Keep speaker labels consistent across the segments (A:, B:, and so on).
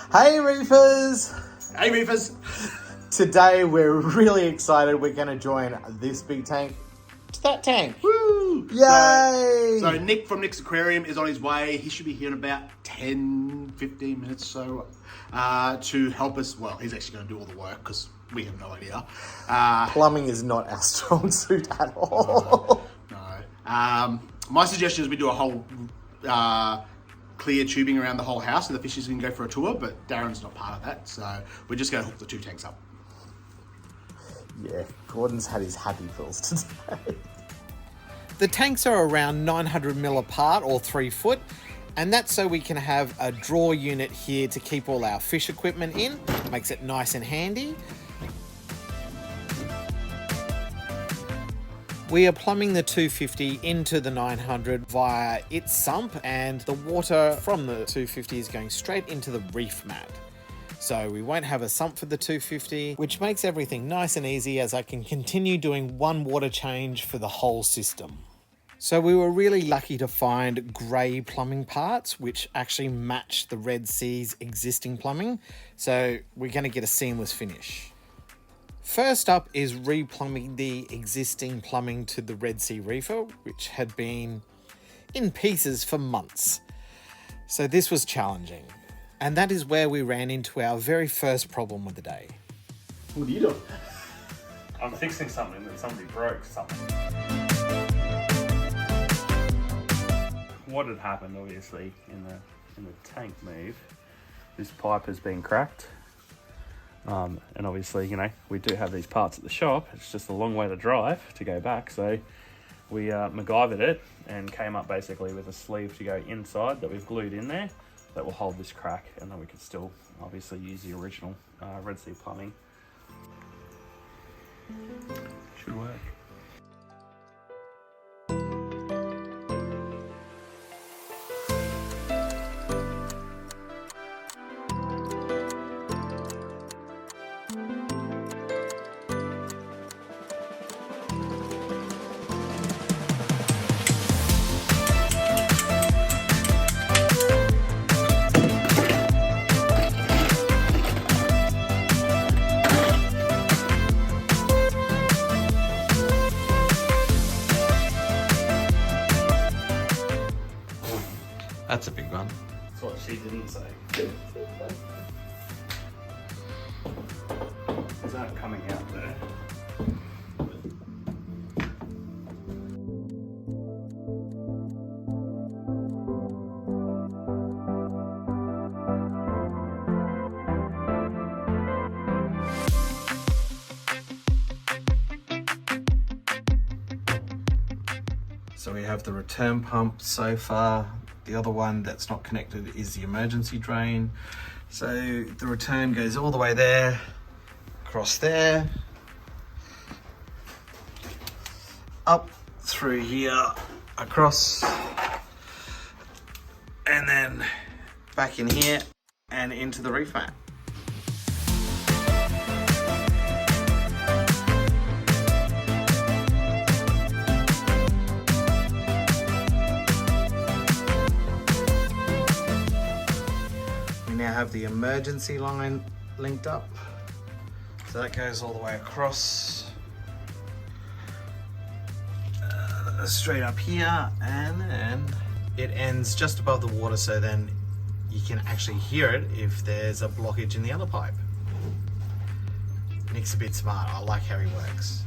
A: Hey Reefers!
B: Hey Reefers!
A: Today we're really excited. We're going to join this big tank to that tank.
B: Woo!
A: Yay!
B: So Nick from Nick's Aquarium is on his way. He should be here in about 10-15 minutes or so to help us. Well, he's actually going to do all the work because we have no idea.
A: Plumbing is not our strong suit at all.
B: No. My suggestion is we do a whole clear tubing around the whole house so the fishes can go for a tour, but Darren's not part of that, so we're just going to hook the two tanks up.
A: Yeah, Gordon's had his happy fills today.
C: The tanks are around 900 mil apart or 3 foot, and that's so we can have a draw unit here to keep all our fish equipment in. Makes it nice and handy. We are plumbing the 250 into the 900 via its sump, and the water from the 250 is going straight into the ReefMAT. So we won't have a sump for the 250, which makes everything nice and easy as I can continue doing one water change for the whole system. So we were really lucky to find grey plumbing parts, which actually match the Red Sea's existing plumbing. So we're going to get a seamless finish. First up is replumbing the existing plumbing to the Red Sea Reefer, which had been in pieces for months. So this was challenging. And that is where we ran into our very first problem of the day.
B: What are you doing?
D: I'm fixing something that somebody broke something. What had happened, obviously, in the tank move, this pipe has been cracked. And obviously, you know, we do have these parts at the shop. It's just a long way to drive to go back. So we MacGyvered it and came up basically with a sleeve to go inside that we've glued in there that will hold this crack, and then we can still obviously use the original Red Sea plumbing. Should work.
C: That's a big one.
D: That's what she didn't say. Is that coming out there?
C: So we have the return pump so far. The other one that's not connected is the emergency drain. So the return goes all the way there, across there, up through here, across, and then back in here and into the ReefMAT. Now have the emergency line linked up, so that goes all the way across, straight up here, and then it ends just above the water, so then you can actually hear it if there's a blockage in the other pipe. Nick's a bit smart. I like how he works.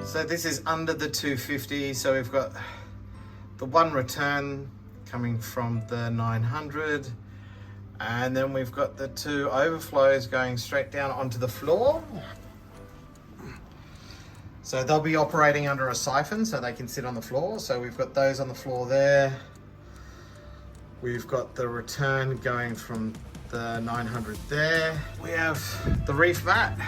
C: So this is under the 250, so we've got
A: the one return coming from the 900, and then we've got the two overflows going straight down onto the floor. So they'll be operating under a siphon so they can sit on the floor. So we've got those on the floor there. We've got the return going from the 900 there. We have the ReefMAT.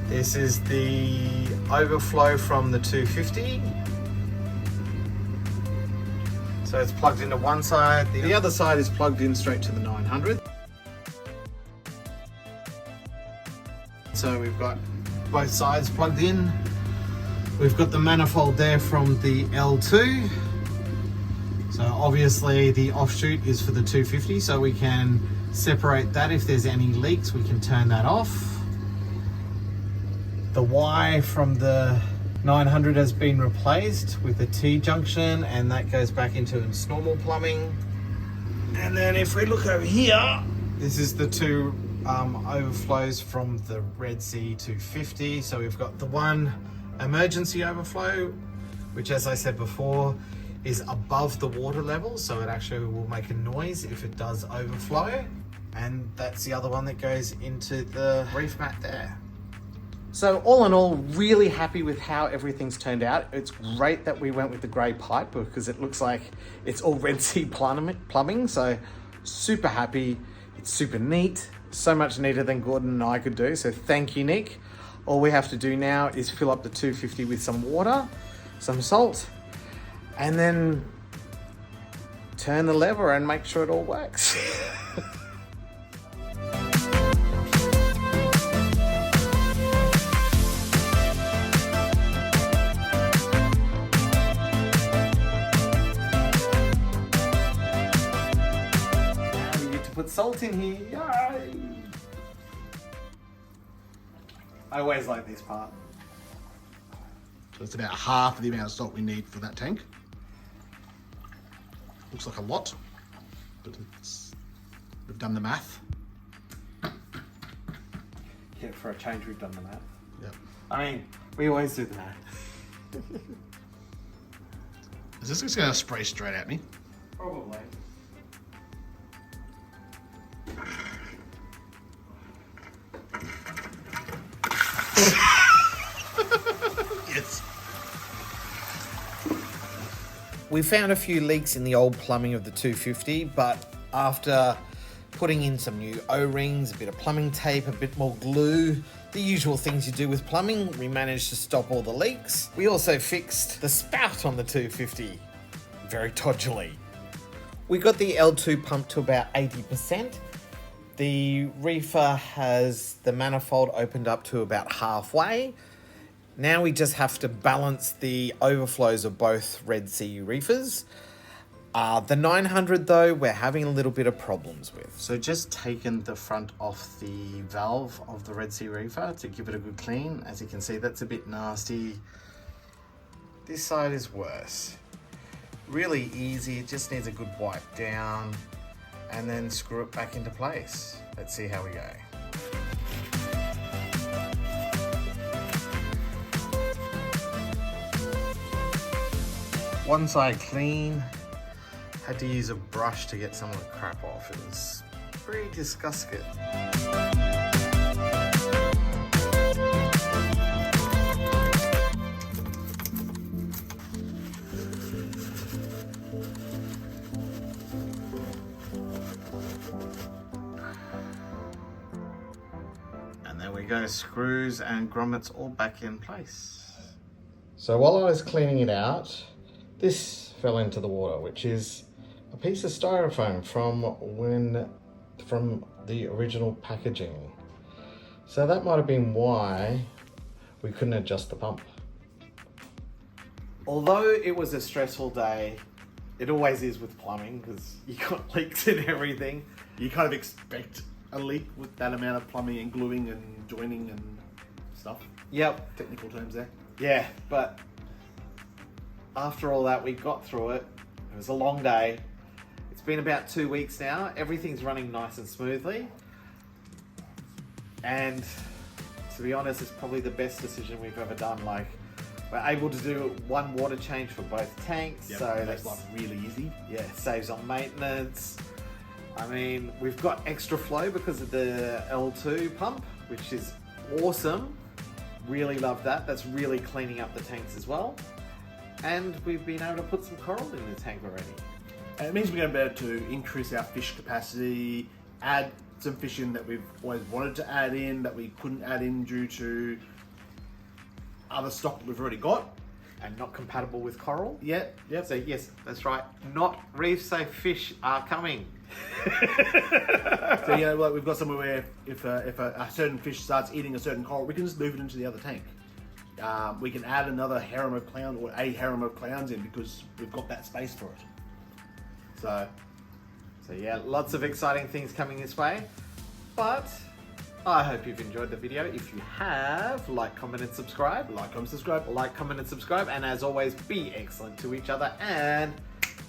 A: This is the overflow from the 250. So it's plugged into one side. The other side is plugged in straight to the 900. So we've got both sides plugged in. We've got the manifold there from the L2. So obviously the offshoot is for the 250, so we can separate that. If there's any leaks, we can turn that off. The Y from the 900 has been replaced with a T junction, and that goes back into its normal plumbing. And then if we look over here, this is the two overflows from the Red Sea 250. So we've got the one emergency overflow, which, as I said before, is above the water level, so it actually will make a noise if it does overflow. And that's the other one that goes into the ReefMAT there. So all in all, really happy with how everything's turned out. It's great that we went with the grey pipe because it looks like it's all Red Sea plumbing, so super happy. It's super neat, so much neater than Gordon and I could do, so thank you, Nick. All we have to do now is fill up the 250 with some water, some salt, and then turn the lever and make sure it all works. Now we get to put salt in here. Yay! I always like this part.
B: So it's about half of the amount of salt we need for that tank. Looks like a lot, but we've done the math.
A: Yeah, for a change, we've done the math.
B: Yep.
A: I mean, we always do the math.
B: Is this just going to spray straight at me?
A: Probably.
B: Yes.
C: We found a few leaks in the old plumbing of the 250, but after putting in some new O-rings, a bit of plumbing tape, a bit more glue, the usual things you do with plumbing, we managed to stop all the leaks. We also fixed the spout on the 250, very dodgily. We got the L2 pumped to about 80%. The reefer has the manifold opened up to about halfway. Now we just have to balance the overflows of both Red Sea Reefers. The 900 though, we're having a little bit of problems with. So just taken the front off the valve of the Red Sea Reefer to give it a good clean. As you can see, that's a bit nasty. This side is worse. Really easy, it just needs a good wipe down and then screw it back into place. Let's see how we go. One side clean, had to use a brush to get some of the crap off. It was pretty disgusting. And there we go, screws and grommets all back in place. So while I was cleaning it out, this fell into the water, which is a piece of styrofoam from the original packaging. So that might have been why we couldn't adjust the pump. Although it was a stressful day, it always is with plumbing because you got leaks and everything.
B: You kind of expect a leak with that amount of plumbing and gluing and joining and stuff.
A: Yep.
B: Technical terms there.
A: Yeah, but after all that, we got through it. It was a long day. It's been about 2 weeks now. Everything's running nice and smoothly. And to be honest, it's probably the best decision we've ever done. Like,
C: We're able to do one water change for both tanks,
B: Yep,
C: so
B: makes
C: that's
B: life really easy.
C: yeah, saves on maintenance. I mean, we've got extra flow because of the L2 pump, which is awesome. Really love that. That's really cleaning up the tanks as well. And we've been able to put some coral in the tank already.
B: And it means we're going to be able to increase our fish capacity, add some fish in that we've always wanted to add in, that we couldn't add in due to other stock that we've already got.
C: And not compatible with coral.
B: Yep.
C: So yes, that's right. Not reef safe fish are coming.
B: So, you know, like we've got somewhere where if a certain fish starts eating a certain coral, we can just move it into the other tank. We can add another harem of clowns or a harem of clowns in because we've got that space for it. So
C: yeah, lots of exciting things coming this way. But I hope you've enjoyed the video. If you have, like, comment and subscribe.
B: like, comment, subscribe.
C: Like, comment and subscribe. And as always, be excellent to each other and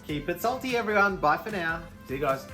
C: keep it salty, everyone. Bye for now.
B: See you guys.